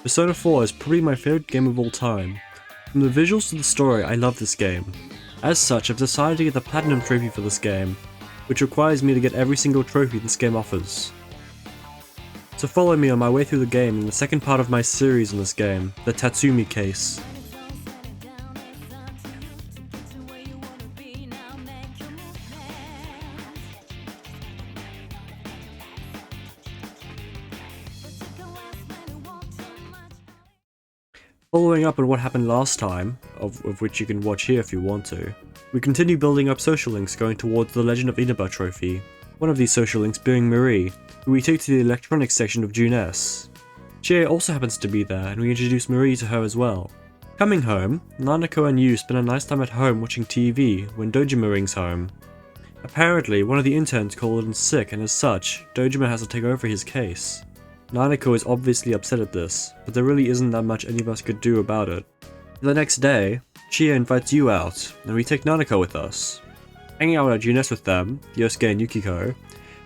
Persona 4 is probably my favorite game of all time. From the visuals to the story, I love this game. As such, I've decided to get the Platinum Trophy for this game, which requires me to get every single trophy this game offers. So follow me on my way through the game in the second part of my series on this game, the Tatsumi case. Following up on what happened last time, of which you can watch here if you want to, we continue building up social links going towards the Legend of Inaba trophy, one of these social links being Marie, who we take to the electronics section of June S. Chie also happens to be there, and we introduce Marie to her as well. Coming home, Nanako and Yu spend a nice time at home watching TV when Dojima rings home. Apparently, one of the interns called in sick, and as such, Dojima has to take over his case. Nanako is obviously upset at this, but there really isn't that much any of us could do about it. The next day, Chie invites Yu out, and we take Nanako with us. Hanging out at June S with them, Yosuke and Yukiko,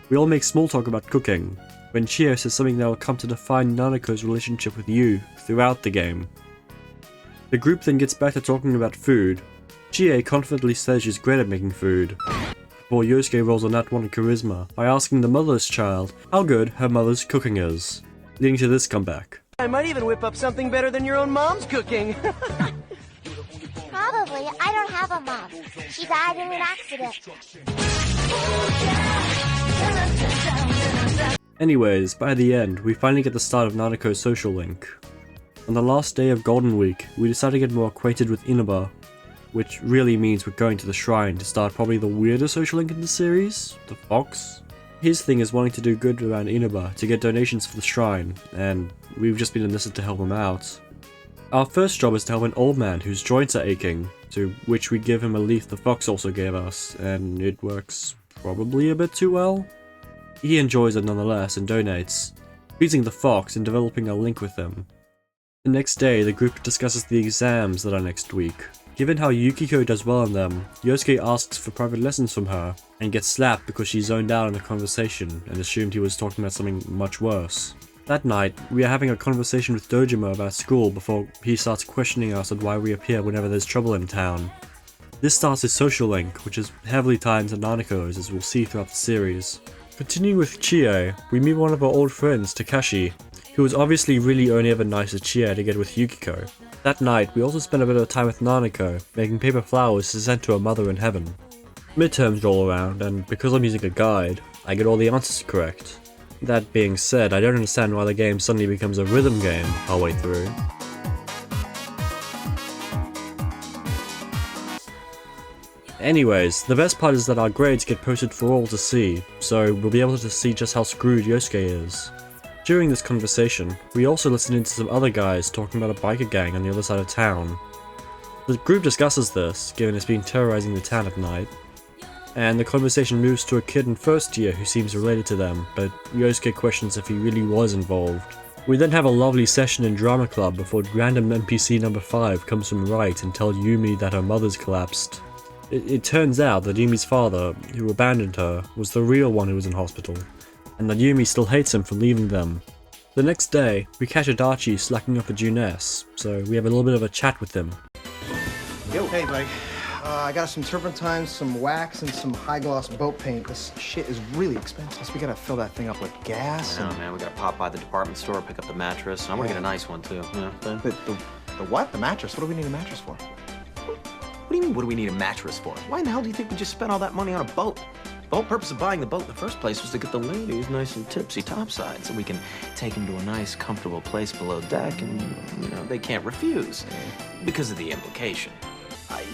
we all make small talk about cooking, when Chie says something that will come to define Nanako's relationship with Yu throughout the game. The group then gets back to talking about food. Chie confidently says she's great at making food, before Yosuke rolls a nat 1 in charisma by asking the motherless child how good her mother's cooking is, leading to this comeback. I might even whip up something better than your own mom's cooking. Probably. I don't have a mom. She died in an accident. Anyways, by the end, we finally get the start of Nanako's social link. On the last day of Golden Week, we decide to get more acquainted with Inaba, which really means we're going to the shrine to start probably the weirdest social link in the series, the Fox. His thing is wanting to do good around Inaba to get donations for the shrine, and we've just been enlisted to help him out. Our first job is to help an old man whose joints are aching, to which we give him a leaf the Fox also gave us, and it works probably a bit too well. He enjoys it nonetheless and donates, pleasing the Fox and developing a link with him. The next day, the group discusses the exams that are next week. Given how Yukiko does well in them, Yosuke asks for private lessons from her, and gets slapped because she zoned out in the conversation and assumed he was talking about something much worse. That night, we are having a conversation with Dojima about school before he starts questioning us on why we appear whenever there's trouble in town. This starts his social link, which is heavily tied into Nanako's as we'll see throughout the series. Continuing with Chie, we meet one of our old friends, Takashi, who was obviously really only ever nice to Chie to get with Yukiko. That night, we also spend a bit of time with Nanako, making paper flowers to send to her mother in heaven. Midterms roll around, and because I'm using a guide, I get all the answers correct. That being said, I don't understand why the game suddenly becomes a rhythm game halfway through. Anyways, the best part is that our grades get posted for all to see, so we'll be able to see just how screwed Yosuke is. During this conversation, we also listen in to some other guys talking about a biker gang on the other side of town. The group discusses this, given it's been terrorizing the town at night, and the conversation moves to a kid in first year who seems related to them, but Yosuke questions if he really was involved. We then have a lovely session in drama club before random NPC number 5 comes from right and tells Yumi that her mother's collapsed. It turns out that Yumi's father, who abandoned her, was the real one who was in hospital, and that Yumi still hates him for leaving them. The next day, we catch Adachi slacking up at June S, so we have a little bit of a chat with him. Yo, hey buddy. I got some turpentine, some wax, and some high-gloss boat paint. This shit is really expensive. Plus, we gotta fill that thing up with gas. I know, man. We gotta pop by the department store, pick up the mattress. And I wanna get a nice one, too. You know, The what? The mattress? What do we need a mattress for? What do you mean, what do we need a mattress for? Why in the hell do you think we just spent all that money on a boat? The whole purpose of buying the boat in the first place was to get the ladies nice and tipsy topside so we can take them to a nice, comfortable place below deck and, you know, they can't refuse because of the implication.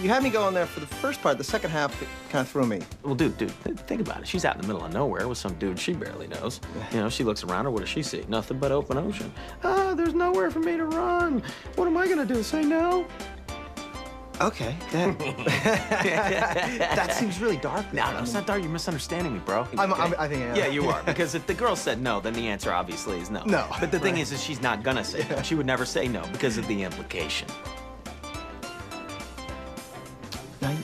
You had me going there for the first part. The second half, it kind of threw me. Well, dude, think about it. She's out in the middle of nowhere with some dude she barely knows. You know, she looks around her, what does she see? Nothing but open ocean. There's nowhere for me to run. What am I gonna do, say no? Okay, that seems really dark. No, it's not dark. You're misunderstanding me, bro. I think I am. Yeah, you are. Because if the girl said no, then the answer obviously is no. No. But the thing is she's not gonna say no. She would never say no because of the implication. Now,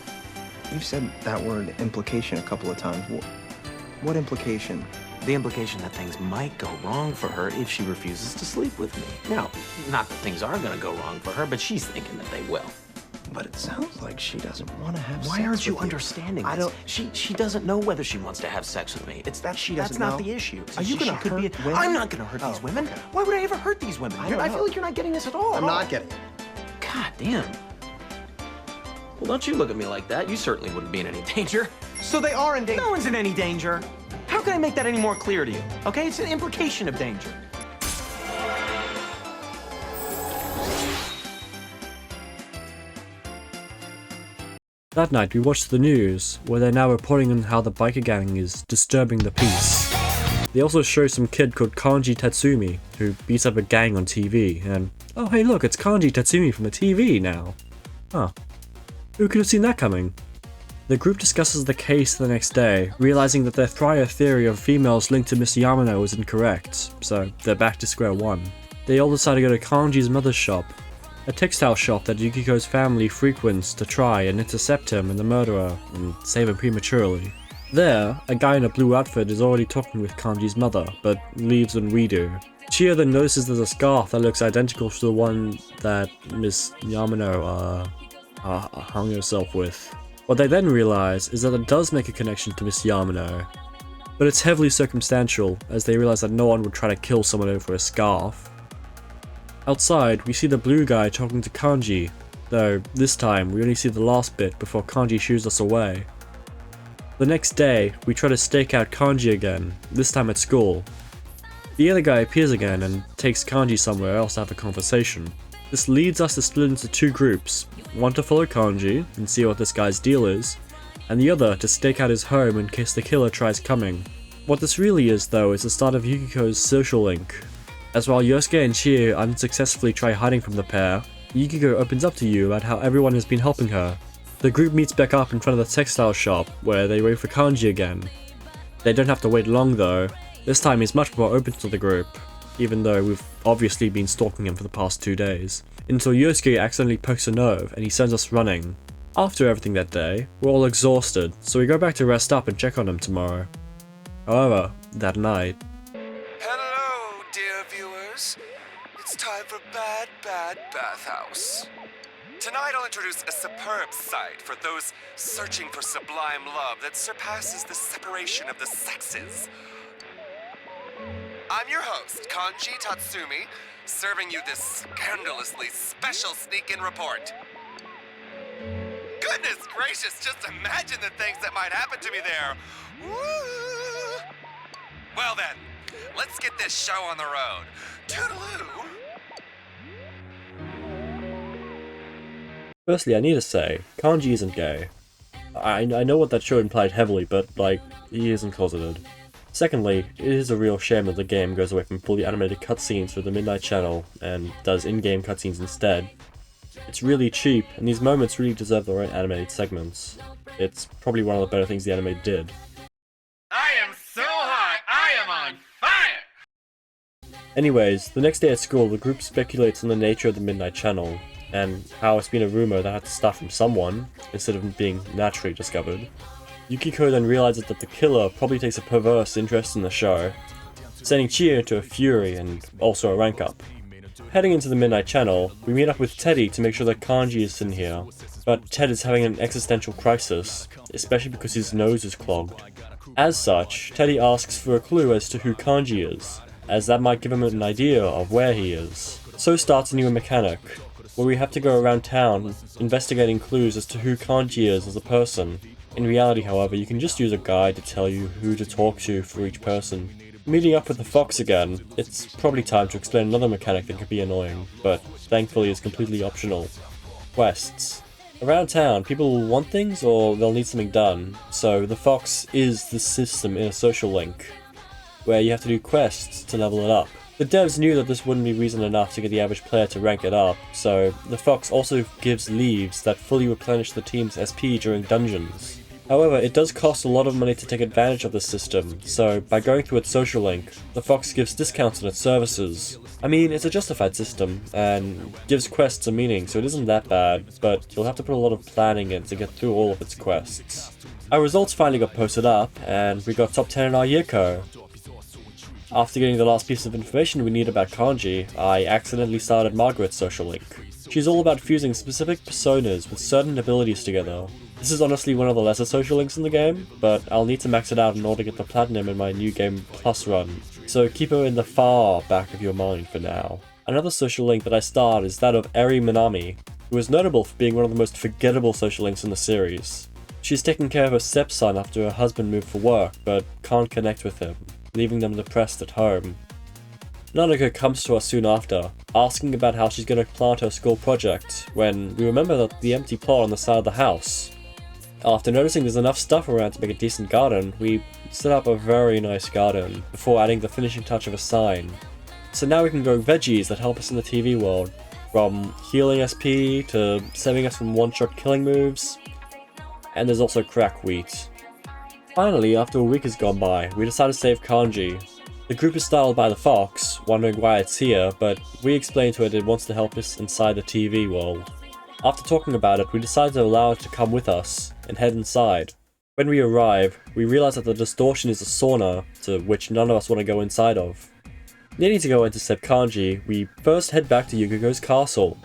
you've said that word implication a couple of times. What implication? The implication that things might go wrong for her if she refuses to sleep with me. Now, not that things are gonna go wrong for her, but she's thinking that they will. But it sounds like she doesn't want to have sex Why aren't you with understanding I this? don't... She doesn't know whether she wants to have sex with me. It's that She that's doesn't not know? the issue. So Are you she gonna could be? hurt women? I'm not gonna hurt these Oh, women. okay. Why would I ever hurt these women? I don't I know. feel like you're not getting this at all. I'm not getting it. God damn. Well, don't you look at me like that. You certainly wouldn't be in any danger. So they are in danger. No one's in any danger. How can I make that any more clear to you? Okay, it's an implication of danger. That night we watched the news, where they're now reporting on how the biker gang is disturbing the peace. They also show some kid called Kanji Tatsumi, who beats up a gang on TV, and oh hey look, it's Kanji Tatsumi from the TV now. Huh. Who could have seen that coming? The group discusses the case the next day, realizing that their prior theory of females linked to Miss Yamano was incorrect, so they're back to square one. They all decide to go to Kanji's mother's shop, a textile shop that Yukiko's family frequents to try and intercept him and the murderer, and save him prematurely. There, a guy in a blue outfit is already talking with Kanji's mother, but leaves when we do. Chio then notices there's a scarf that looks identical to the one that Miss Yamano hung herself with. What they then realize is that it does make a connection to Miss Yamano, but it's heavily circumstantial, as they realize that no one would try to kill someone over a scarf. Outside, we see the blue guy talking to Kanji, though this time we only see the last bit before Kanji shoos us away. The next day, we try to stake out Kanji again, this time at school. The other guy appears again and takes Kanji somewhere else to have a conversation. This leads us to split into two groups, one to follow Kanji and see what this guy's deal is, and the other to stake out his home in case the killer tries coming. What this really is though is the start of Yukiko's social link, as while Yosuke and Chie unsuccessfully try hiding from the pair, Yukiko opens up to you about how everyone has been helping her. The group meets back up in front of the textile shop, where they wait for Kanji again. They don't have to wait long though, this time he's much more open to the group, even though we've obviously been stalking him for the past 2 days, until Yosuke accidentally pokes a nerve and he sends us running. After everything that day, we're all exhausted, so we go back to rest up and check on him tomorrow. However, that night, Hello, dear viewers. It's time for Bad Bathhouse. Tonight I'll introduce a superb sight for those searching for sublime love that surpasses the separation of the sexes. I'm your host, Kanji Tatsumi, serving you this scandalously special sneak-in report. Goodness gracious, just imagine the things that might happen to me there. Woo! Well then, let's get this show on the road. Toodaloo! firstly I need to say, Kanji isn't gay. I know what that show implied heavily, but like, he isn't closeted. Secondly, it is a real shame that the game goes away from fully animated cutscenes for the Midnight Channel and does in-game cutscenes instead. It's really cheap, and these moments really deserve their own animated segments. It's probably one of the better things the anime did. I am so hot, I am on fire! Anyways, the next day at school, the group speculates on the nature of the Midnight Channel, and how it's been a rumor that had to start from someone, instead of being naturally discovered. Yukiko then realizes that the killer probably takes a perverse interest in the show, sending Chie into a fury and also a rank up. Heading into the Midnight Channel, we meet up with Teddy to make sure that Kanji is in here, but Ted is having an existential crisis, especially because his nose is clogged. As such, Teddy asks for a clue as to who Kanji is, as that might give him an idea of where he is. So starts a new mechanic, where we have to go around town investigating clues as to who Kanji is as a person. In reality, however, you can just use a guide to tell you who to talk to for each person. Meeting up with the fox again, it's probably time to explain another mechanic that could be annoying, but thankfully is completely optional. Quests. Around town, people will want things or they'll need something done, so the fox is the system in a social link, where you have to do quests to level it up. The devs knew that this wouldn't be reason enough to get the average player to rank it up, so the fox also gives leaves that fully replenish the team's SP during dungeons. However, it does cost a lot of money to take advantage of this system, so by going through its social link, the fox gives discounts on its services. I mean, it's a justified system, and gives quests a meaning, so it isn't that bad, but you'll have to put a lot of planning in to get through all of its quests. Our results finally got posted up, and we got top 10 in our Yearco. After getting the last piece of information we need about Kanji, I accidentally started Margaret's social link. She's all about fusing specific personas with certain abilities together. This is honestly one of the lesser social links in the game, but I'll need to max it out in order to get the platinum in my New Game Plus run, so keep her in the far back of your mind for now. Another social link that I starred is that of Eri Minami, who is notable for being one of the most forgettable social links in the series. She's taking care of her stepson after her husband moved for work, but can't connect with him, leaving them depressed at home. Nanako comes to us soon after, asking about how she's going to plant her school project, when we remember that the empty plot on the side of the house. After noticing there's enough stuff around to make a decent garden, we set up a very nice garden, before adding the finishing touch of a sign. So now we can grow veggies that help us in the TV world, from healing SP to saving us from one-shot killing moves, and there's also crack wheat. Finally, after a week has gone by, we decide to save Kanji. The group is startled by the fox, wondering why it's here, but we explain to it it wants to help us inside the TV world. After talking about it, we decide to allow it to come with us, and head inside. When we arrive, we realize that the distortion is a sauna, to which none of us want to go inside of. Needing to go intercept Kanji, we first head back to Yukiko's castle.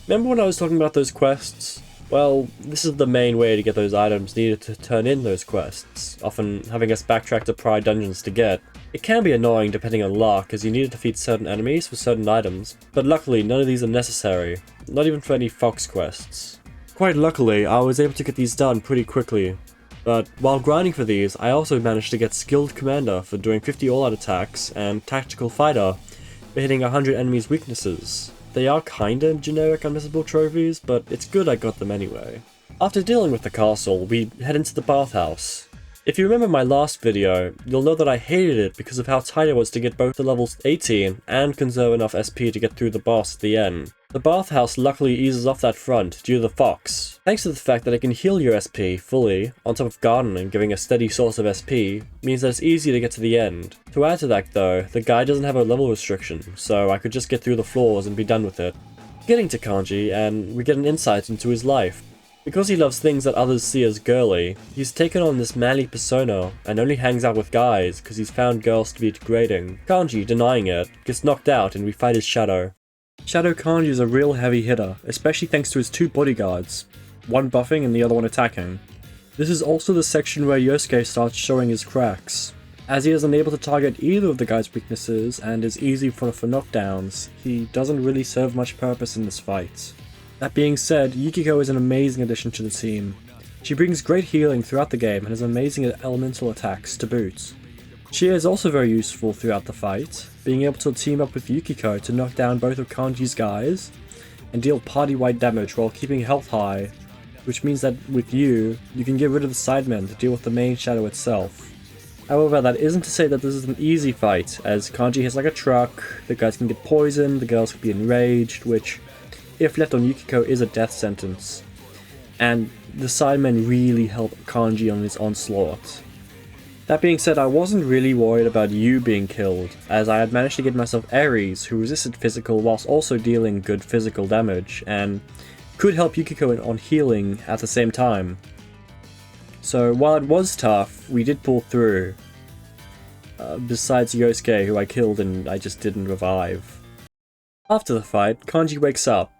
Remember when I was talking about those quests? Well, this is the main way to get those items needed to turn in those quests, often having us backtrack to prior dungeons to get. It can be annoying depending on luck, as you need to defeat certain enemies for certain items, but luckily none of these are necessary, not even for any fox quests. Quite luckily, I was able to get these done pretty quickly, but while grinding for these, I also managed to get Skilled Commander for doing 50 all-out attacks, and Tactical Fighter for hitting 100 enemies' weaknesses. They are kinda generic unmissable trophies, but it's good I got them anyway. After dealing with the castle, we head into the bathhouse. If you remember my last video, you'll know that I hated it because of how tight it was to get both the levels 18 and conserve enough SP to get through the boss at the end. The bathhouse luckily eases off that front due to the fox. Thanks to the fact that it can heal your SP fully, on top of gardening giving a steady source of SP, means that it's easy to get to the end. To add to that though, the guy doesn't have a level restriction, so I could just get through the floors and be done with it. Getting to Kanji, and we get an insight into his life. Because he loves things that others see as girly, he's taken on this manly persona and only hangs out with guys because he's found girls to be degrading. Kanji, denying it, gets knocked out and we fight his shadow. Shadow Kanji is a real heavy hitter, especially thanks to his two bodyguards, one buffing and the other one attacking. This is also the section where Yosuke starts showing his cracks. As he is unable to target either of the guy's weaknesses and is easy for knockdowns, he doesn't really serve much purpose in this fight. That being said, Yukiko is an amazing addition to the team. She brings great healing throughout the game and has amazing elemental attacks to boot. She is also very useful throughout the fight, being able to team up with Yukiko to knock down both of Kanji's guys and deal party-wide damage while keeping health high, which means that with you can get rid of the sidemen to deal with the main shadow itself. However, that isn't to say that this is an easy fight, as Kanji hits like a truck, the guys can get poisoned, the girls can be enraged, which, if left on Yukiko, is a death sentence. And the sidemen really help Kanji on his onslaught. That being said, I wasn't really worried about you being killed, as I had managed to get myself Ares, who resisted physical whilst also dealing good physical damage, and could help Yukiko on healing at the same time. So while it was tough, we did pull through. Besides Yosuke, who I killed and I just didn't revive. After the fight, Kanji wakes up.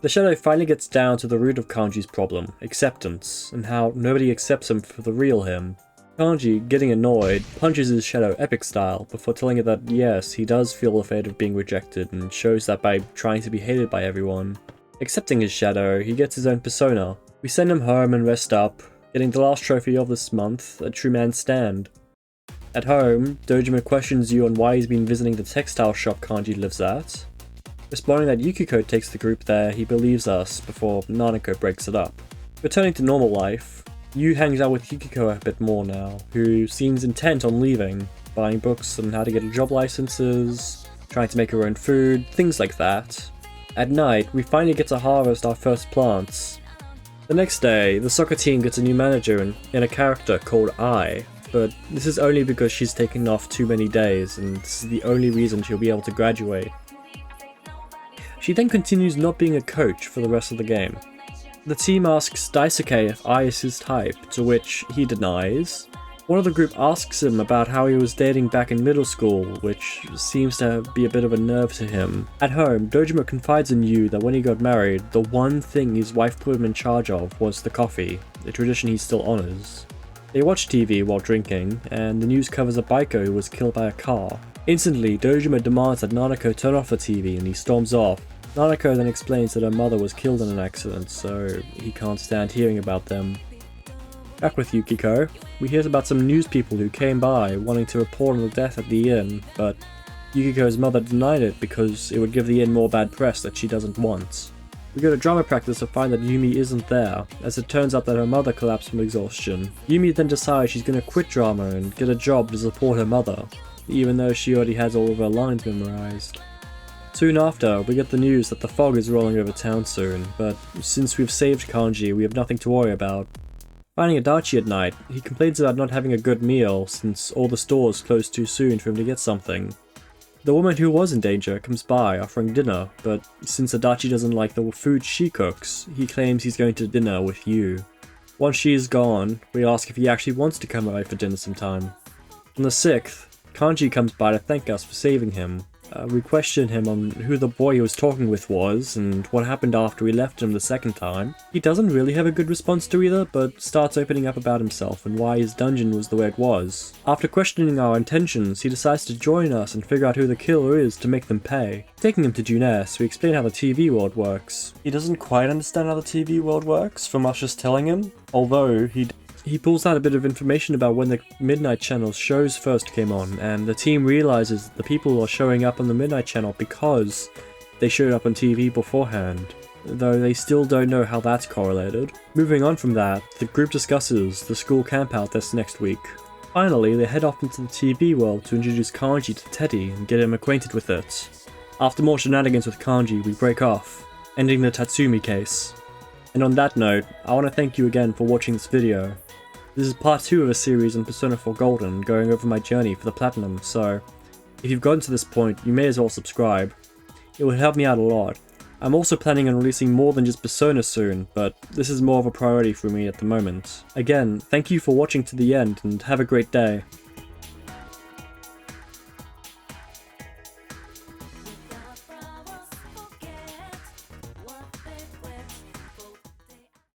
The shadow finally gets down to the root of Kanji's problem, acceptance, and how nobody accepts him for the real him. Kanji, getting annoyed, punches his shadow epic style before telling it that yes, he does feel the fate of being rejected and shows that by trying to be hated by everyone. Accepting his shadow, he gets his own persona. We send him home and rest up, getting the last trophy of this month, a true man's stand. At home, Dojima questions you on why he's been visiting the textile shop Kanji lives at. Responding that Yukiko takes the group there, he believes us before Nanako breaks it up. Returning to normal life, Yu hangs out with Yukiko a bit more now, who seems intent on leaving, buying books on how to get job licenses, trying to make her own food, things like that. At night, we finally get to harvest our first plants. The next day, the soccer team gets a new manager and a character called Ai, but this is only because she's taken off too many days and this is the only reason she'll be able to graduate. She then continues not being a coach for the rest of the game. The team asks Daisuke if Ai is his type, to which he denies, One of the group asks him about how he was dating back in middle school, which seems to be a bit of a nerve to him. At home, Dojima confides in Yu that when he got married, the one thing his wife put him in charge of was the coffee, a tradition he still honors. They watch TV while drinking, and the news covers a biker who was killed by a car. Instantly, Dojima demands that Nanako turn off the TV and he storms off. Nanako then explains that her mother was killed in an accident, so he can't stand hearing about them. Back with Yukiko, we hear about some news people who came by wanting to report on the death at the inn, but Yukiko's mother denied it because it would give the inn more bad press that she doesn't want. We go to drama practice to find that Yumi isn't there, as it turns out that her mother collapsed from exhaustion. Yumi then decides she's going to quit drama and get a job to support her mother, even though she already has all of her lines memorized. Soon after, we get the news that the fog is rolling over town soon, but since we've saved Kanji, we have nothing to worry about. Finding Adachi at night, he complains about not having a good meal since all the stores closed too soon for him to get something. The woman who was in danger comes by offering dinner, but since Adachi doesn't like the food she cooks, he claims he's going to dinner with Yu. Once she is gone, we ask if he actually wants to come by for dinner sometime. On the 6th, Kanji comes by to thank us for saving him. We question him on who the boy he was talking with was, and what happened after we left him the second time. He doesn't really have a good response to either, but starts opening up about himself and why his dungeon was the way it was. After questioning our intentions, he decides to join us and figure out who the killer is to make them pay. Taking him to Juness, we explain how the TV world works. He doesn't quite understand how the TV world works from us just telling him, although he pulls out a bit of information about when the Midnight Channel's shows first came on, and the team realizes that the people are showing up on the Midnight Channel because they showed up on TV beforehand, though they still don't know how that's correlated. Moving on from that, the group discusses the school campout this next week. Finally, they head off into the TV world to introduce Kanji to Teddy and get him acquainted with it. After more shenanigans with Kanji, we break off, ending the Tatsumi case. And on that note, I want to thank you again for watching this video. This is part 2 of a series on Persona 4 Golden, going over my journey for the Platinum, so if you've gotten to this point, you may as well subscribe. It would help me out a lot. I'm also planning on releasing more than just Persona soon, but this is more of a priority for me at the moment. Again, thank you for watching to the end, and have a great day.